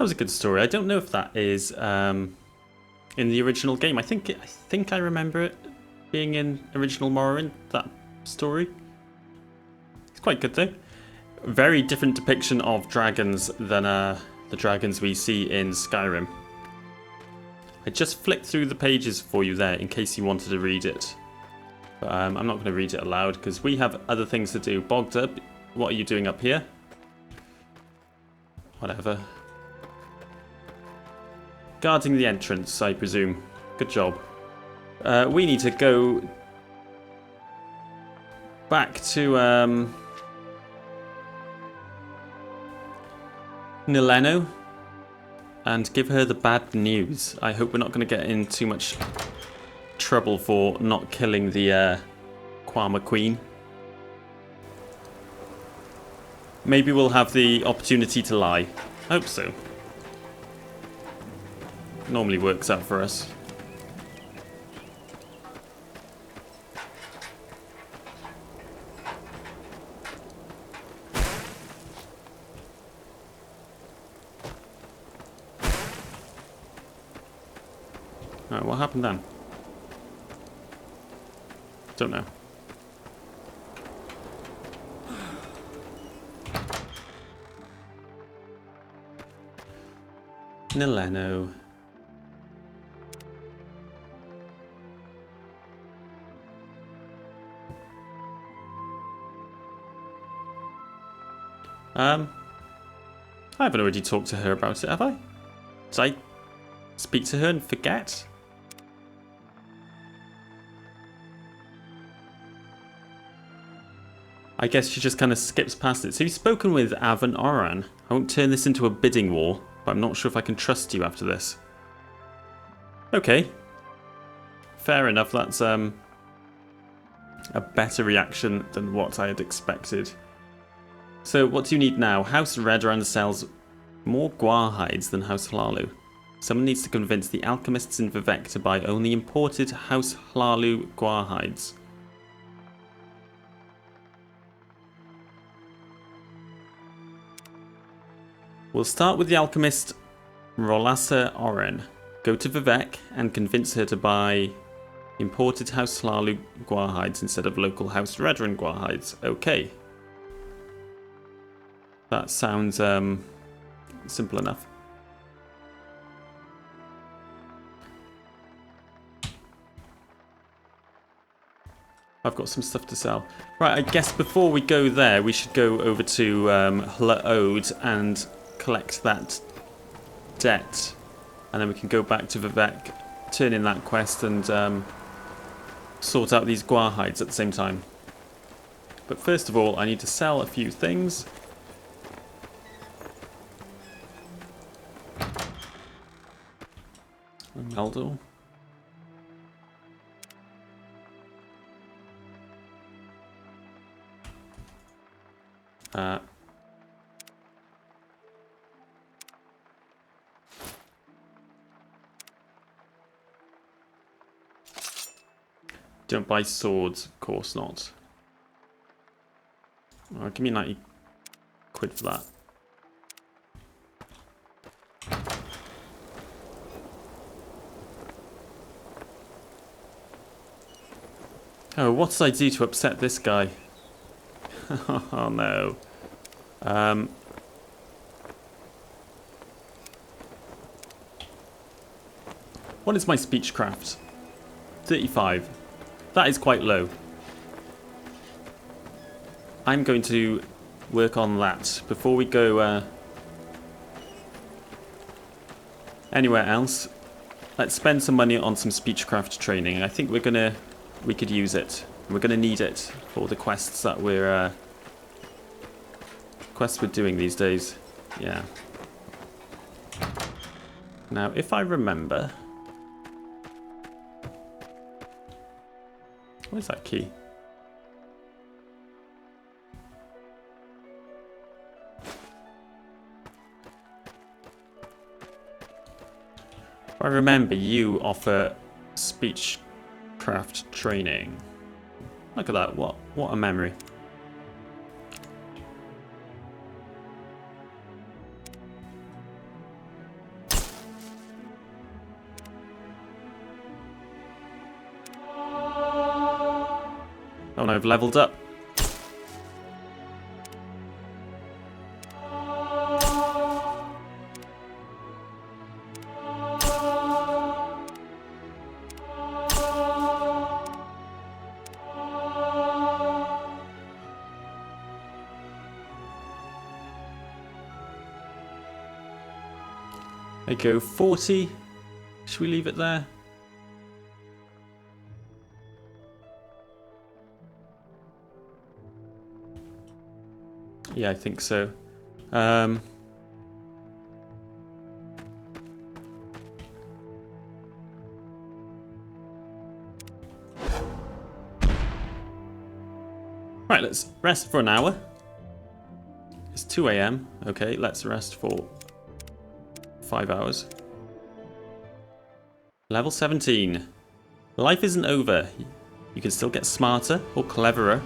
That was a good story. I don't know if that is in the original game. I think I remember it being in original Morrowind, that story. It's quite good though. Very different depiction of dragons than the dragons we see in Skyrim. I just flicked through the pages for you there in case you wanted to read it. But I'm not going to read it aloud because we have other things to do. Bogged up, what are you doing up here? Whatever. Guarding the entrance, I presume. Good job. We need to go back to Nileno and give her the bad news. I hope we're not going to get in too much trouble for not killing the Quama Queen. Maybe we'll have the opportunity to lie. Hope so. Normally works out for us. Alright, what happened then? Don't know. Nileno. I haven't already talked to her about it, have I? Did I speak to her and forget? I guess she just kind of skips past it. So you've spoken with Av and Oran. I won't turn this into a bidding war, but I'm not sure if I can trust you after this. Okay. Fair enough, that's a better reaction than what I had expected. So what do you need now? House Redoran sells more guar hides than House Hlaalu. Someone needs to convince the alchemists in Vivec to buy only imported House Hlaalu guar hides. We'll start with the alchemist Rolassa Oren. Go to Vivec and convince her to buy imported House Hlaalu guar hides instead of local House Redoran guar hides. Okay. That sounds simple enough. I've got some stuff to sell. Right, I guess before we go there, we should go over to Hlaalu and collect that debt. And then we can go back to Vivec, turn in that quest and sort out these guar hides at the same time. But first of all, I need to sell a few things. Meldor. Don't buy swords, of course not. Oh, give me 90 quid for that. Oh, what did I do to upset this guy? Oh no. What is my speechcraft? 35. That is quite low. I'm going to work on that before we go anywhere else. Let's spend some money on some speechcraft training. I think we could use it. We're gonna need it for the quests that we're doing these days. Yeah. Now, if I remember, where's that key? If I remember, you offer speechcraft training. Look at that, what a memory. Oh, and I've leveled up. I go 40. Should we leave it there? Yeah, I think so. Right, let's rest for an hour. It's 2 AM. Okay, let's rest for 5 hours. Level 17. Life isn't over. You can still get smarter or cleverer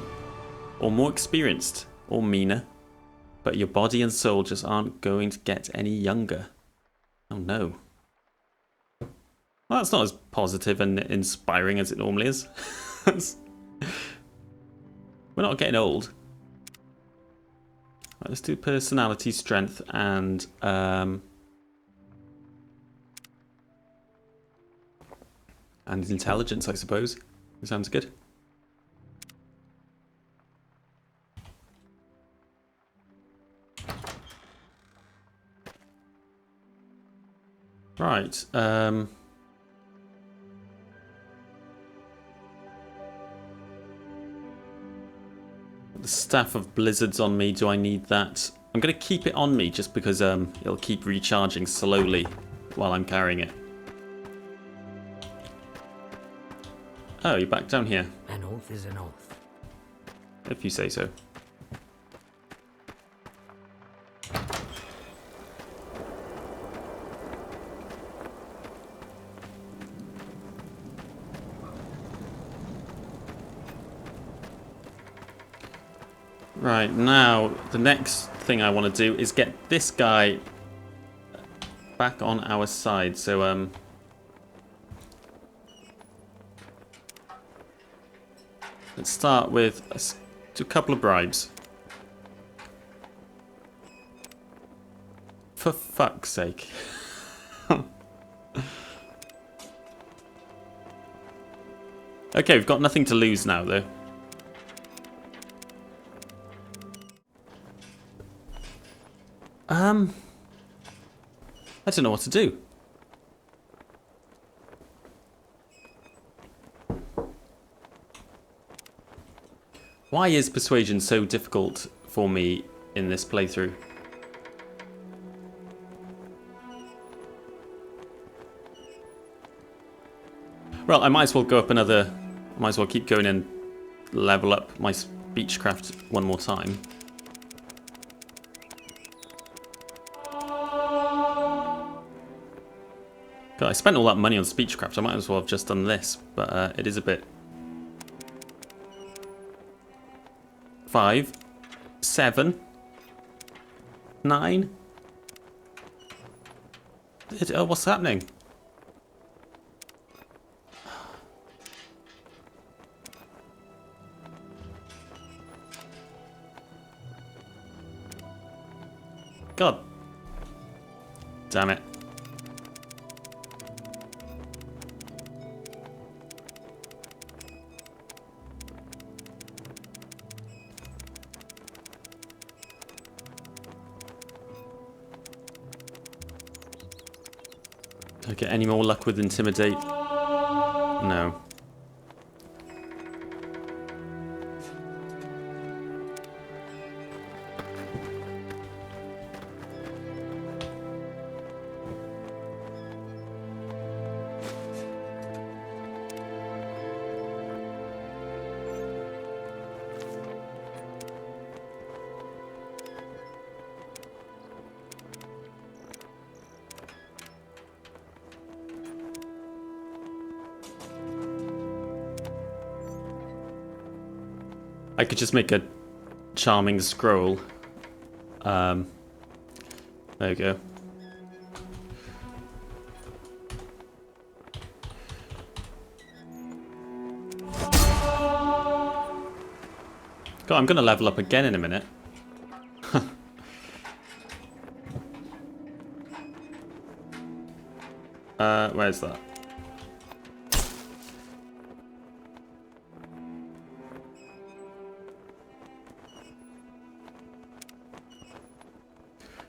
or more experienced or meaner, but your body and soul just aren't going to get any younger. Oh no. Well, that's not as positive and inspiring as it normally is. We're not getting old. Right, let's do personality, strength, and intelligence, I suppose. Sounds good. Right. The Staff of Blizzards on me. Do I need that? I'm going to keep it on me just because it'll keep recharging slowly while I'm carrying it. Oh, you're back down here. An oath is an oath. If you say so. Right, now the next thing I want to do is get this guy back on our side. So let's start with a couple of bribes. For fuck's sake. Okay, we've got nothing to lose now though. I don't know what to do. Why is persuasion so difficult for me in this playthrough? Well, I might as well go up another... I might as well keep going and level up my speechcraft one more time. God, I spent all that money on speechcraft. I might as well have just done this, but it is a bit... 5, 7, 9. Oh, what's happening? God. Damn it. Do I get any more luck with Intimidate? No. I could just make a charming scroll. There you go. God, I'm going to level up again in a minute. Where's that?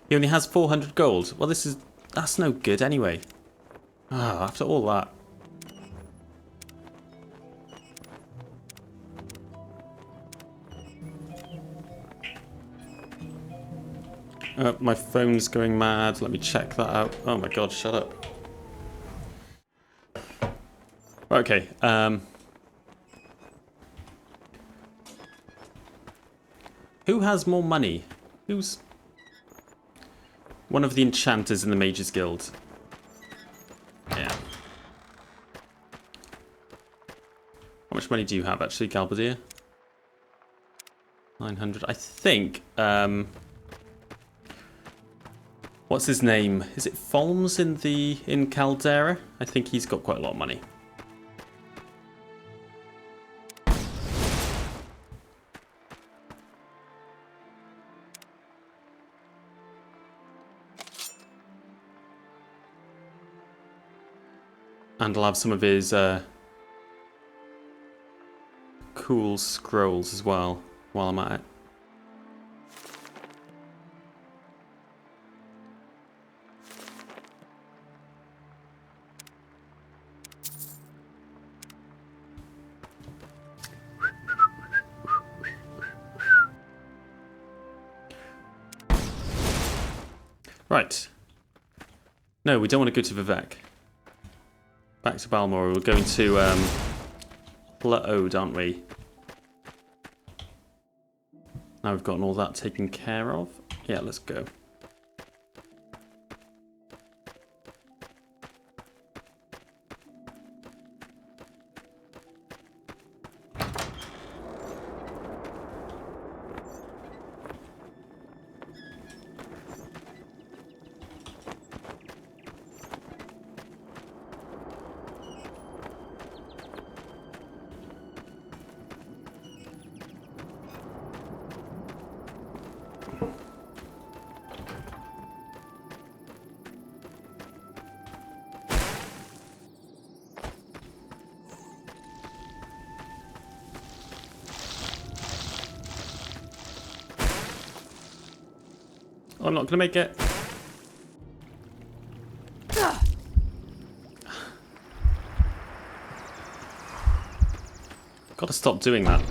He only has 400 gold. Well, that's no good anyway. Ah, after all that. My phone's going mad. Let me check that out. Oh my god, shut up. Okay, who has more money? Who's one of the enchanters in the Mages Guild? Yeah. How much money do you have actually, Galbadir? 900. I think, what's his name? Is it Folms in Caldera? I think he's got quite a lot of money. And I'll have some of his cool scrolls as well while I'm at it. Right. No, we don't want to go to Vivek. Back to Balmora. We're going to Bloodmoon, aren't we? Now we've gotten all that taken care of. Yeah, let's go. I'm not gonna make it. Gotta stop doing that.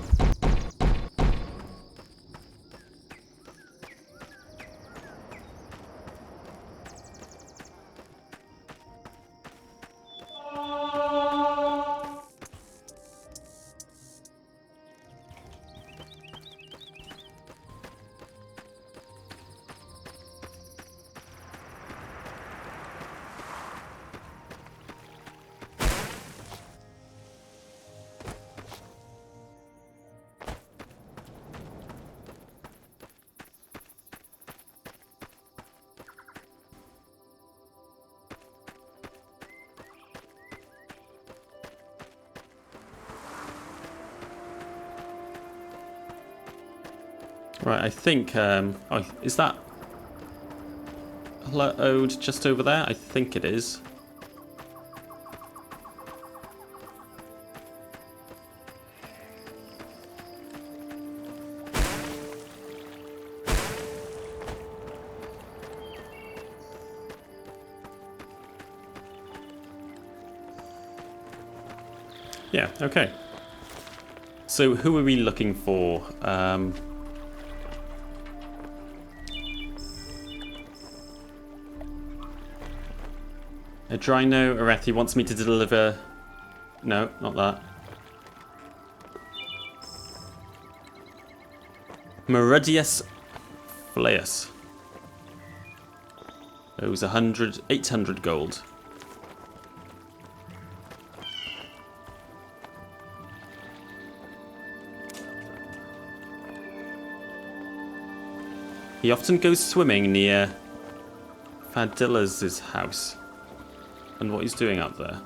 Right, I think, oh, is that Hlaalu just over there? I think it is. Yeah, okay. So who are we looking for? Adrino Arethi wants me to deliver... No, not that. Meridius Flaeus. It was 800 gold. He often goes swimming near Fadilla's house. And what he's doing up there.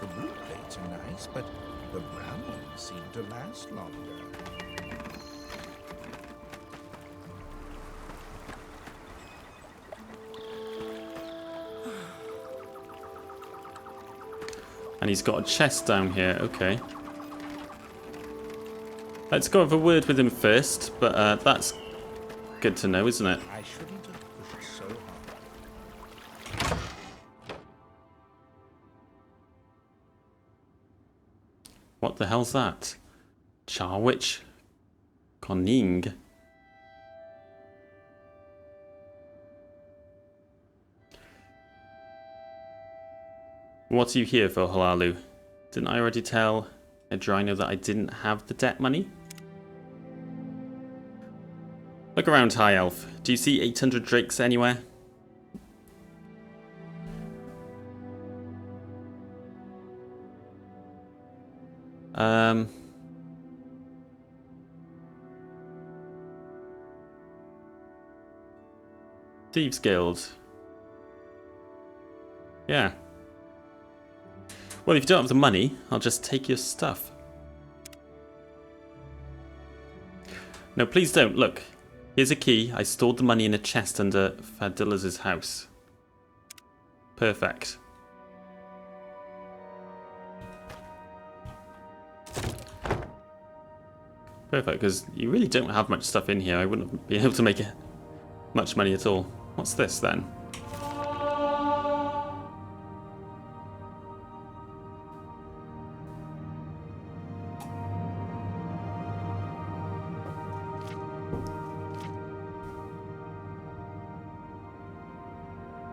The blue plates are nice, but The brambles seem to last longer. And he's got a chest down here, okay. Let's go have a word with him first, but that's good to know, isn't it? I shouldn't have pushed so hard. What the hell's that? Charwich Koning. What are you here for, Hlaalu? Didn't I already tell Edrino that I didn't have the debt money? Look around, High Elf. Do you see 800 drakes anywhere? Thieves Guild. Yeah. Well, if you don't have the money, I'll just take your stuff. No, please don't. Look. Here's a key. I stored the money in a chest under Fadilla's house. Perfect. Perfect, because you really don't have much stuff in here. I wouldn't be able to make much money at all. What's this then?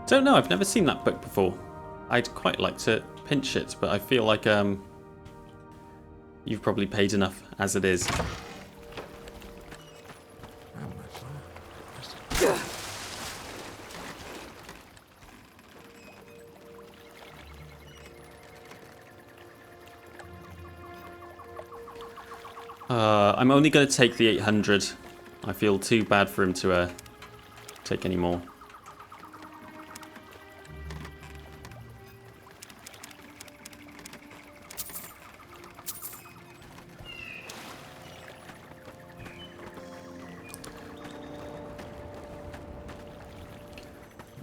Don't know, I've never seen that book before. I'd quite like to pinch it, but I feel like you've probably paid enough as it is. I'm only going to take the 800. I feel too bad for him to take any more.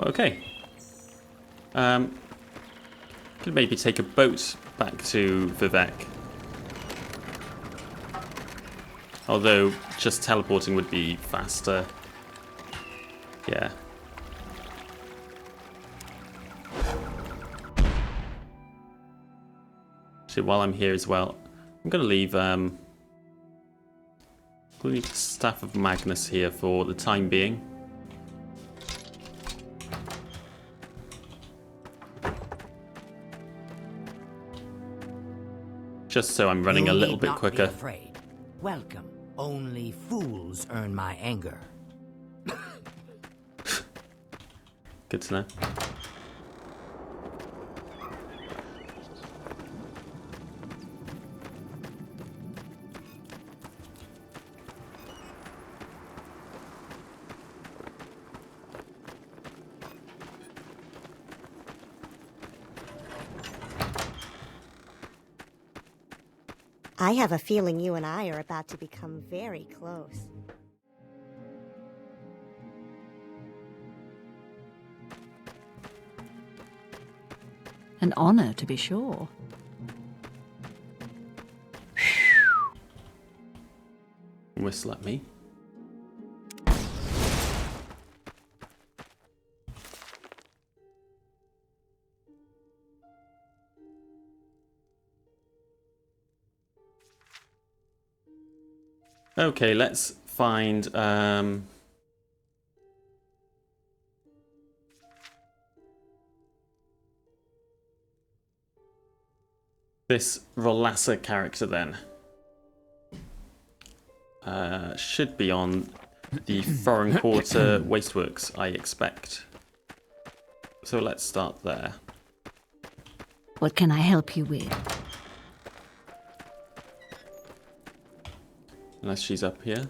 Okay. Could maybe take a boat back to Vivek. Although, just teleporting would be faster. Yeah. Actually, while I'm here as well, I'm going to leave the Staff of Magnus here for the time being. Just so I'm running a little bit quicker. Be afraid. Welcome. Only fools earn my anger. Good to know. I have a feeling you and I are about to become very close. An honor, to be sure. Whistle at me. Okay, let's find this Rolassa character then. Should be on the Foreign Quarter Wasteworks, I expect. So let's start there. What can I help you with? Unless she's up here.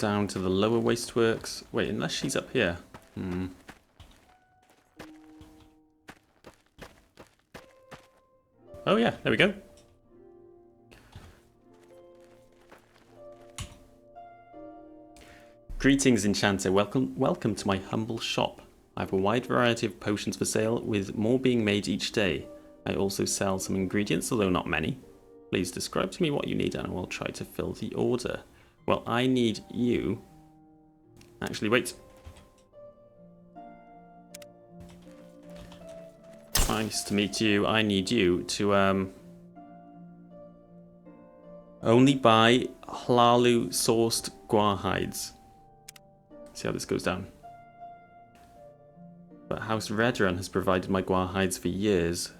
down to the lower wasteworks. Wait, unless she's up here. Oh yeah, there we go. Greetings, Enchanter. Welcome to my humble shop. I have a wide variety of potions for sale, with more being made each day. I also sell some ingredients, although not many. Please describe to me what you need and I will try to fill the order. Well, I need you... Actually, wait. Nice to meet you. I need you to only buy Hlaalu sourced guar hides. See how this goes down. But House Redoran has provided my guar hides for years.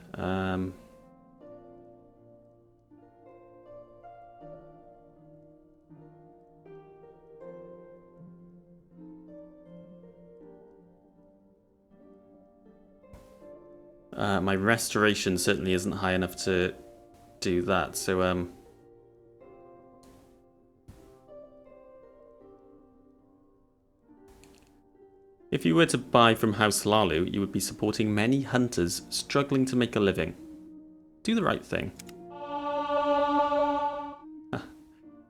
My restoration certainly isn't high enough to do that, so if you were to buy from House Hlaalu, you would be supporting many hunters struggling to make a living. Do the right thing.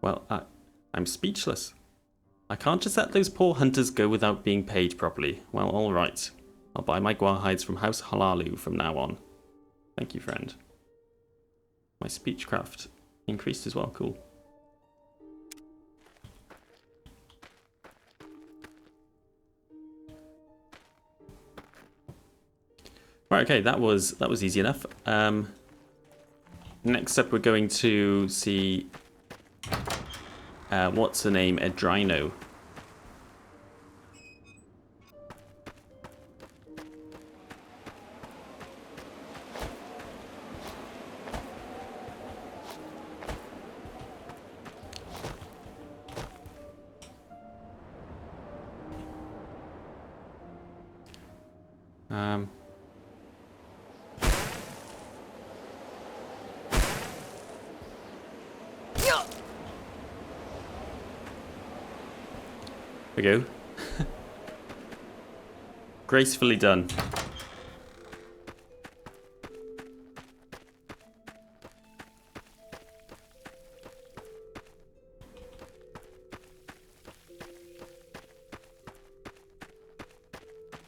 Well, I'm speechless. I can't just let those poor hunters go without being paid properly. Well, alright. I'll buy my guar hides from House Hlaalu from now on. Thank you, friend. My speechcraft increased as well. Cool. Right, okay, that was easy enough. Next up, we're going to see what's her name, Edrino. There we go. Gracefully done.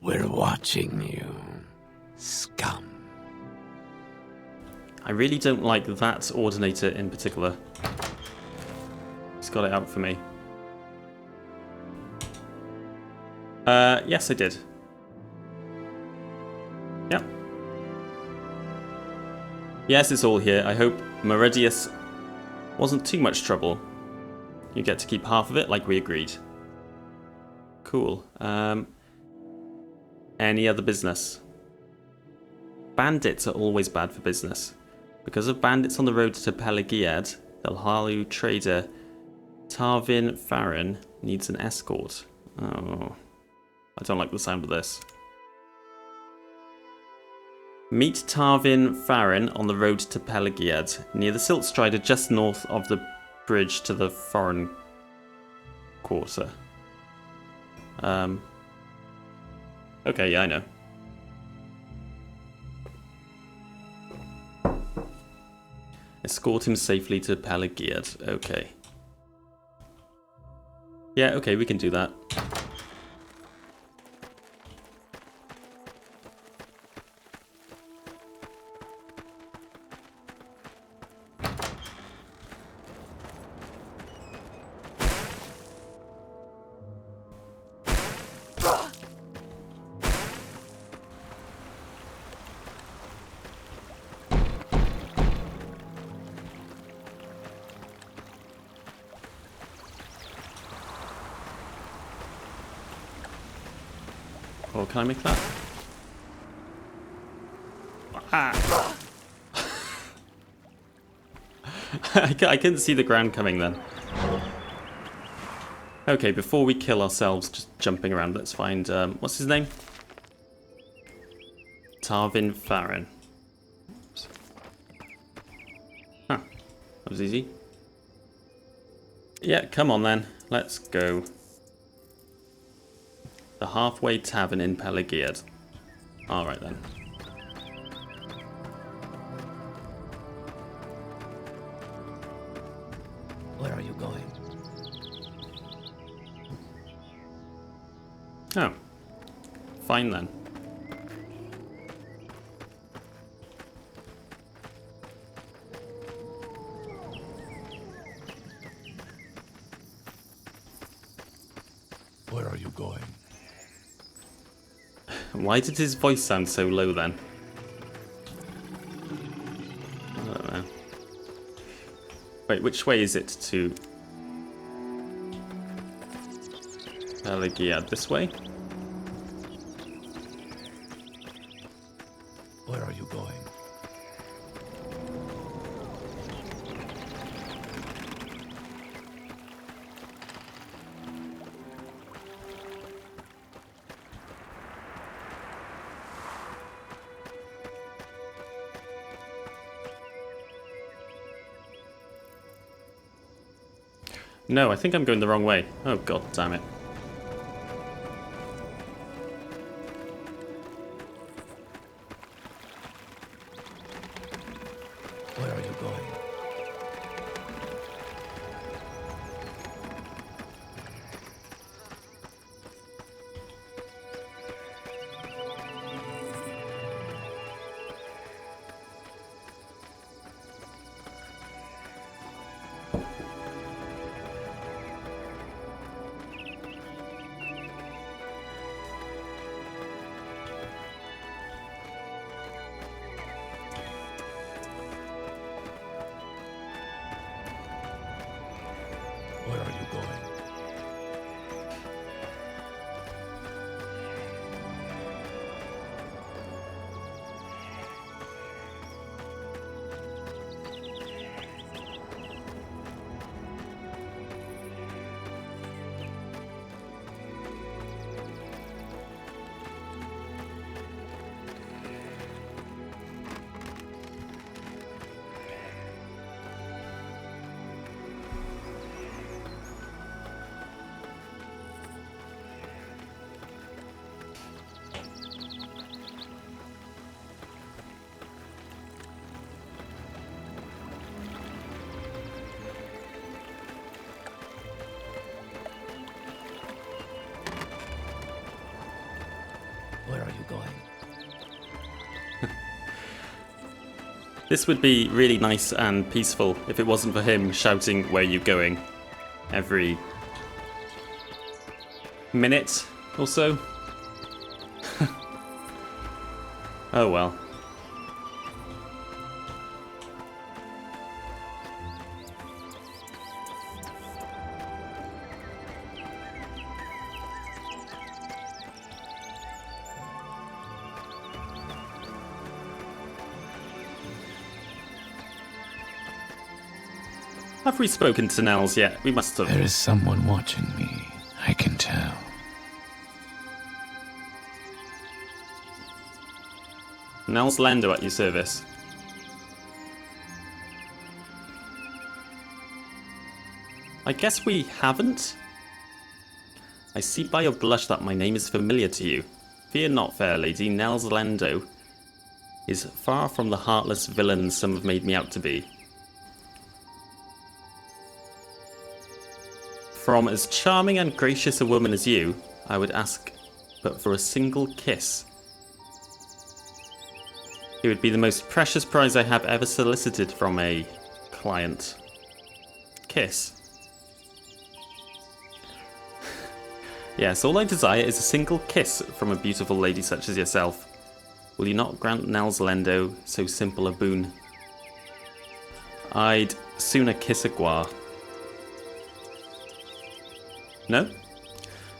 We're watching you, scum. I really don't like that ordinator in particular. He's got it out for me. Yes, I did. Yep. Yes, it's all here. I hope Meridius wasn't too much trouble. You get to keep half of it like we agreed. Cool. Any other business? Bandits are always bad for business. Because of bandits on the road to Pelagiad, the Hlaalu trader Tarvin Farron needs an escort. Oh, I don't like the sound of this. Meet Tarvin Farron on the road to Pelagiad, near the Silt Strider just north of the bridge to the foreign quarter. Okay, yeah, I know. Escort him safely to Pelagiad. Okay. Yeah, okay, we can do that. Or can I make that? Ah. I couldn't see the ground coming then. Okay, before we kill ourselves just jumping around, let's find, what's his name? Tarvin Farron. Oops. Huh, that was easy. Yeah, come on then, let's go. halfway tavern in Pelagiad. Alright then. Where are you going? Oh. Fine then. Where are you going? Why did his voice sound so low then? I don't know. Wait, which way is it to Pelagiad? This way? Where are you going? No, I think I'm going the wrong way. Oh god damn it. Where are you going? Where are you going? Where are you going? This would be really nice and peaceful if it wasn't for him shouting, "Where you going?" every minute or so. Oh well. Have we spoken to Nels yet? We must have. There is someone watching me. I can tell. Nels Lendo at your service. I guess we haven't. I see by your blush that my name is familiar to you. Fear not, fair lady. Nels Lendo is far from the heartless villain some have made me out to be. From as charming and gracious a woman as you, I would ask but for a single kiss. It would be the most precious prize I have ever solicited from a client. Kiss. Yes, all I desire is a single kiss from a beautiful lady such as yourself. Will you not grant Nels Lendo so simple a boon? I'd sooner kiss a guar. No?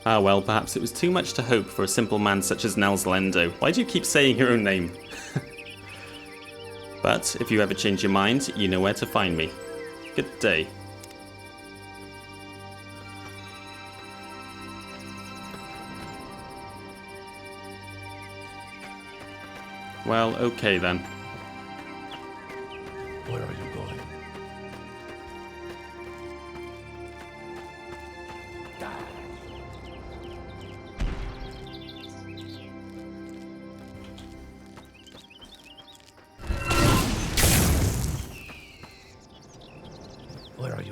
Ah well, perhaps it was too much to hope for a simple man such as Nels Lendo. Why do you keep saying your own name? But if you ever change your mind, you know where to find me. Good day. Well, okay then. Where are you going?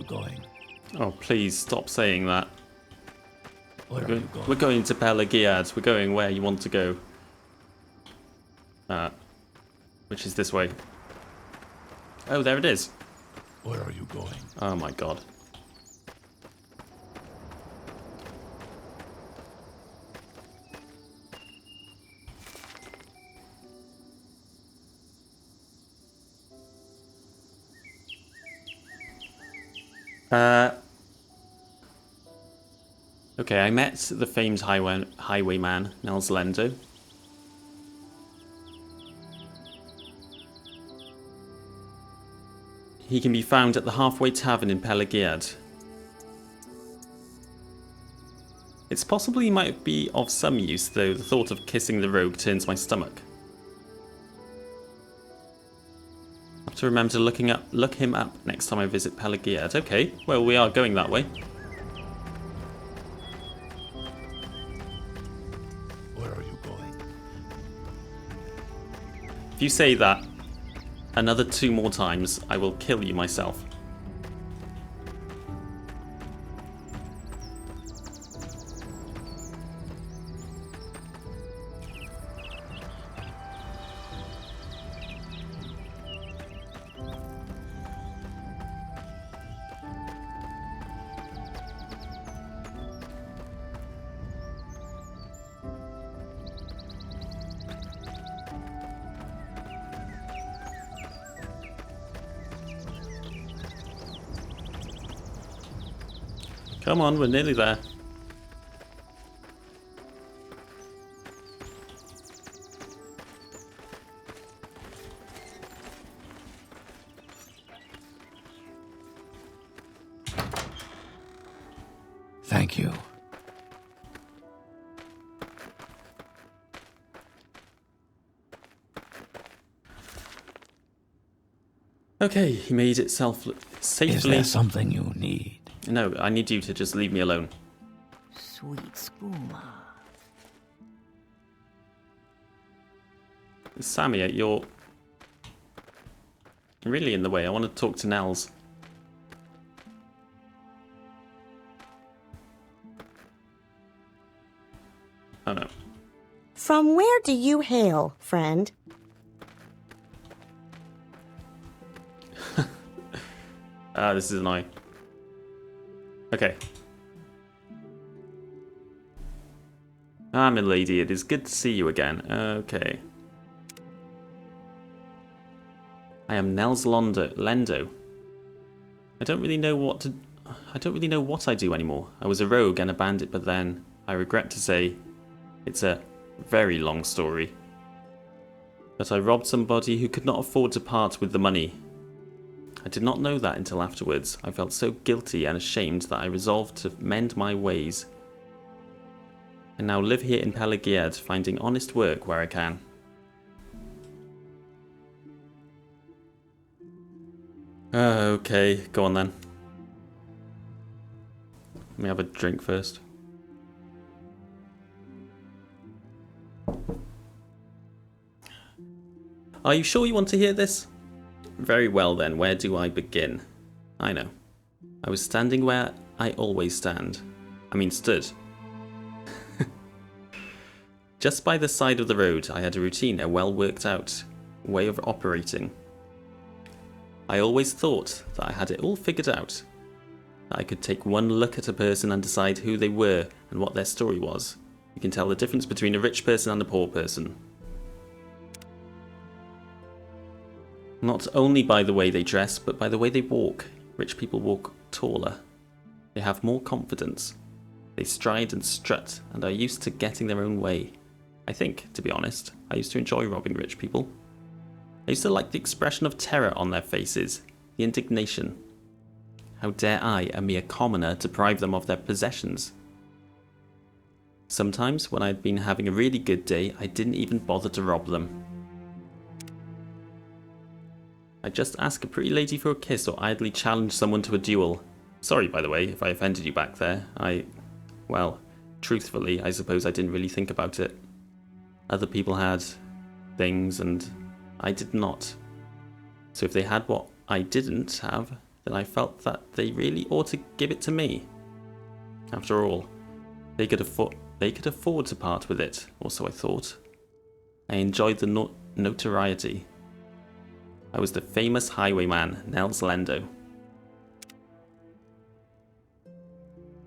going? Oh, please stop saying that. Where are you going? We're going to Pelagiad. We're going where you want to go. Which is this way. Oh, there it is. Where are you going? Oh my god. Okay, I met the famed highwayman, Nels Lendo. He can be found at the Halfway Tavern in Pelagiad. It's possible he might be of some use, though the thought of kissing the rogue turns my stomach. I have to remember to look him up next time I visit Pelagiad. Okay, well, we are going that way. Where are you going? If you say that another 2 more times, I will kill you myself. Come on, we're nearly there. Thank you. Okay, he made it safely. Is there something you need? No, I need you to just leave me alone. Sweet spuma. Sammy, you're really in the way. I want to talk to Nels. Oh no. From where do you hail, friend? This is annoying. Okay. Milady, it is good to see you again. Okay. I am Nels Lendo. I don't really know what I do anymore. I was a rogue and a bandit, but then I regret to say it's a very long story. But I robbed somebody who could not afford to part with the money. I did not know that until afterwards. I felt so guilty and ashamed that I resolved to mend my ways. I now live here in Pelagiad, finding honest work where I can. Okay, go on then. Let me have a drink first. Are you sure you want to hear this? Very well then, where do I begin? I know. I was standing where I always stand. I mean stood. Just by the side of the road, I had a routine, a well worked out way of operating. I always thought that I had it all figured out. That I could take one look at a person and decide who they were and what their story was. You can tell the difference between a rich person and a poor person. Not only by the way they dress, but by the way they walk. Rich people walk taller. They have more confidence. They stride and strut and are used to getting their own way. I think, to be honest, I used to enjoy robbing rich people. I used to like the expression of terror on their faces, the indignation. How dare I, a mere commoner, deprive them of their possessions? Sometimes, when I had been having a really good day, I didn't even bother to rob them. I'd just ask a pretty lady for a kiss or idly challenge someone to a duel. Sorry, by the way, if I offended you back there. Well, truthfully, I suppose I didn't really think about it. Other people had things and I did not. So if they had what I didn't have, then I felt that they really ought to give it to me. After all, they could afford to part with it, or so I thought. I enjoyed the notoriety. I was the famous highwayman, Nels Lendo.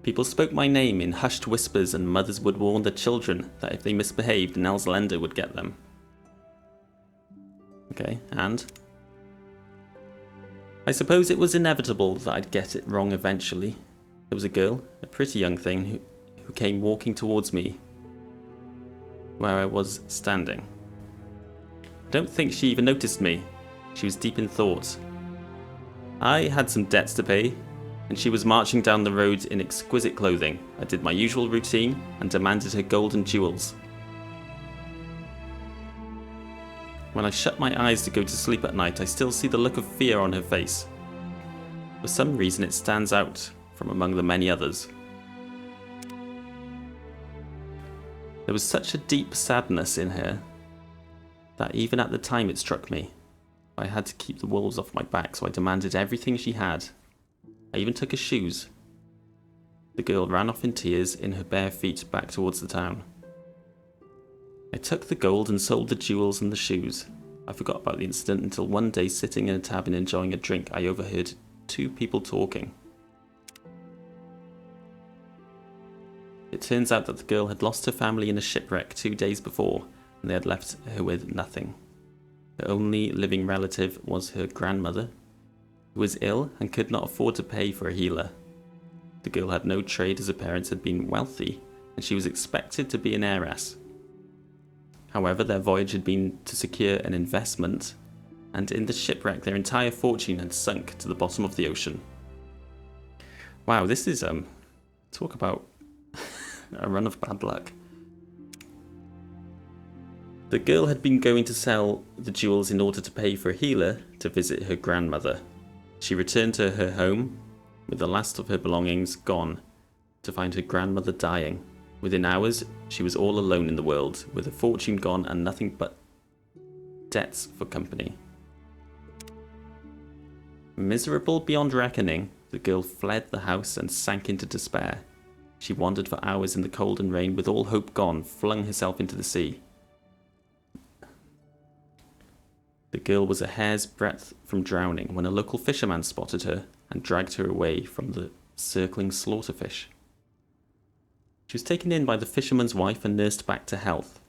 People spoke my name in hushed whispers, and mothers would warn their children that if they misbehaved, Nels Lendo would get them. Okay, and? I suppose it was inevitable that I'd get it wrong eventually. There was a girl, a pretty young thing, who came walking towards me where I was standing. I don't think she even noticed me. She was deep in thought. I had some debts to pay, and she was marching down the road in exquisite clothing. I did my usual routine and demanded her gold and jewels. When I shut my eyes to go to sleep at night, I still see the look of fear on her face. For some reason, it stands out from among the many others. There was such a deep sadness in her that even at the time it struck me. I had to keep the wolves off my back, so I demanded everything she had. I even took her shoes. The girl ran off in tears in her bare feet back towards the town. I took the gold and sold the jewels and the shoes. I forgot about the incident until one day, sitting in a tavern enjoying a drink, I overheard two people talking. It turns out that the girl had lost her family in a shipwreck 2 days before, and they had left her with nothing. Her only living relative was her grandmother, who was ill and could not afford to pay for a healer. The girl had no trade as her parents had been wealthy, and she was expected to be an heiress. However, their voyage had been to secure an investment, and in the shipwreck their entire fortune had sunk to the bottom of the ocean. Wow, this is, talk about a run of bad luck. The girl had been going to sell the jewels in order to pay for a healer to visit her grandmother. She returned to her home with the last of her belongings gone to find her grandmother dying. Within hours, she was all alone in the world, with her fortune gone and nothing but debts for company. Miserable beyond reckoning, the girl fled the house and sank into despair. She wandered for hours in the cold and rain, with all hope gone, flung herself into the sea. The girl was a hair's breadth from drowning when a local fisherman spotted her and dragged her away from the circling slaughterfish. She was taken in by the fisherman's wife and nursed back to health.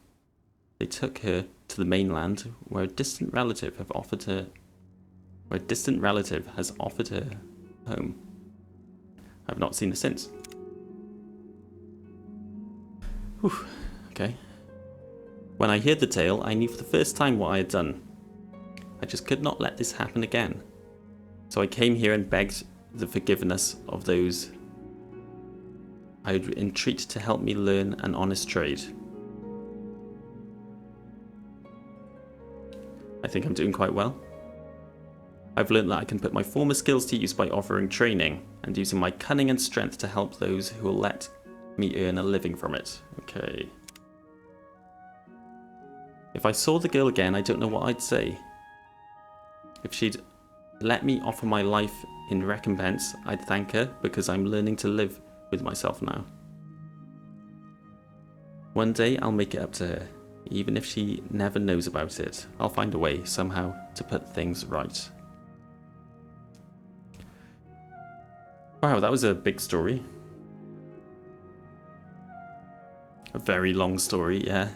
They took her to the mainland, where a distant relative has offered her home. I've not seen her since. Whew, okay. When I heard the tale, I knew for the first time what I had done. I just could not let this happen again. So I came here and begged the forgiveness of those I would entreat to help me learn an honest trade. I think I'm doing quite well. I've learned that I can put my former skills to use by offering training and using my cunning and strength to help those who will let me earn a living from it. Okay. If I saw the girl again, I don't know what I'd say. If she'd let me offer my life in recompense, I'd thank her because I'm learning to live with myself now. One day I'll make it up to her, even if she never knows about it. I'll find a way somehow to put things right. Wow, that was a big story. A very long story, yeah.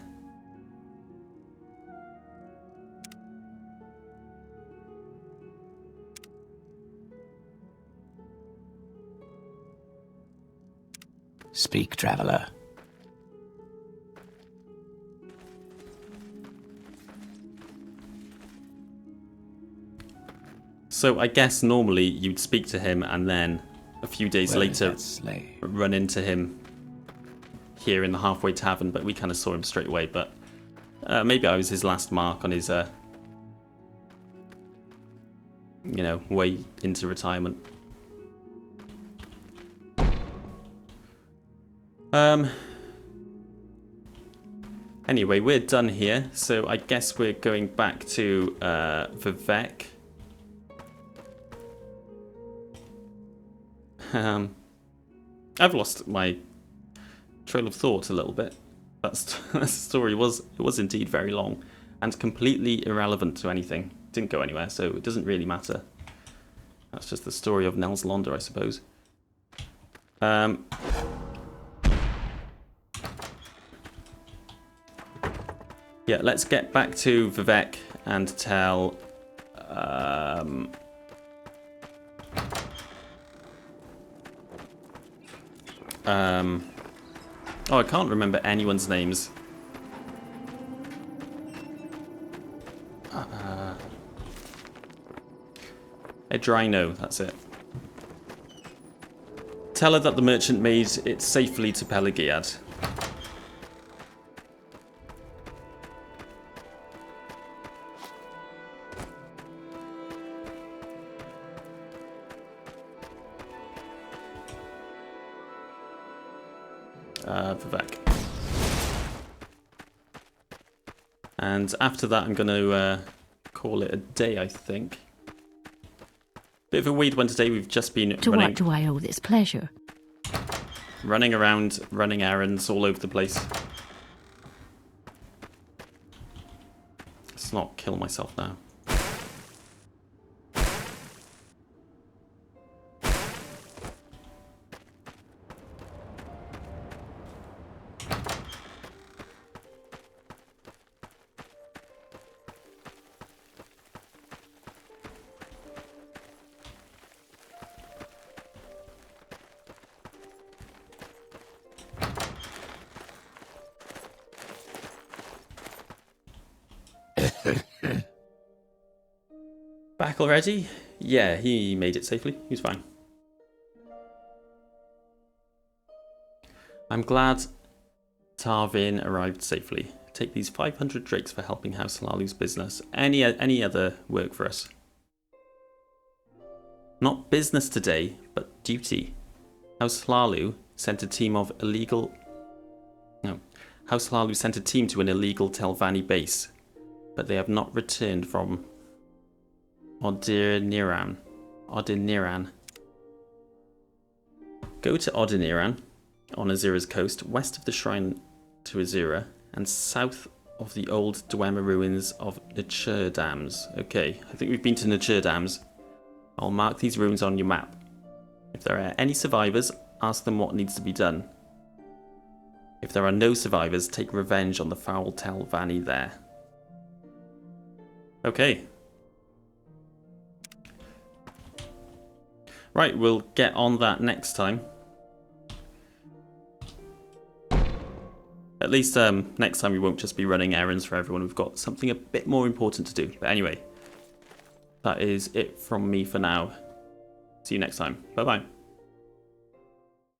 Speak, traveler. So I guess normally you'd speak to him and then a few days later run into him here in the halfway tavern, but we kind of saw him straight away. But maybe I was his last mark on his, way into retirement. Anyway, we're done here, so I guess we're going back to Vivek. I've lost my trail of thought a little bit. That story was indeed very long and completely irrelevant to anything. Didn't go anywhere, so it doesn't really matter. That's just the story of Nels Londer, I suppose. Yeah, let's get back to Vivek and tell... oh, I can't remember anyone's names. Edrino, that's it. Tell her that the merchant made it safely to Pelagiad. Vivek. And after that, I'm going to call it a day, I think. Bit of a weird one today. We've just been To what do I owe this pleasure? Running around, running errands all over the place. Let's not kill myself now. Back already? Yeah, he made it safely. He was fine. I'm glad Tarvin arrived safely. Take these 500 drakes for helping House Hlaalu's business. Any other work for us? Not business today, but duty. House Hlaalu sent a team of illegal... No. House Hlaalu sent a team to an illegal Telvanni base, but they have not returned from Odiniran. Go to Odiniran on Azira's coast, west of the shrine to Azira, and south of the old dwemer ruins of Netch Dams. Okay, I think we've been to Netch Dams. I'll mark these ruins on your map. If there are any survivors, ask them what needs to be done. If there are no survivors, take revenge on the foul Telvanni there. Okay. Right, we'll get on that next time. At least next time we won't just be running errands for everyone. We've got something a bit more important to do. But anyway, that is it from me for now. See you next time. Bye-bye.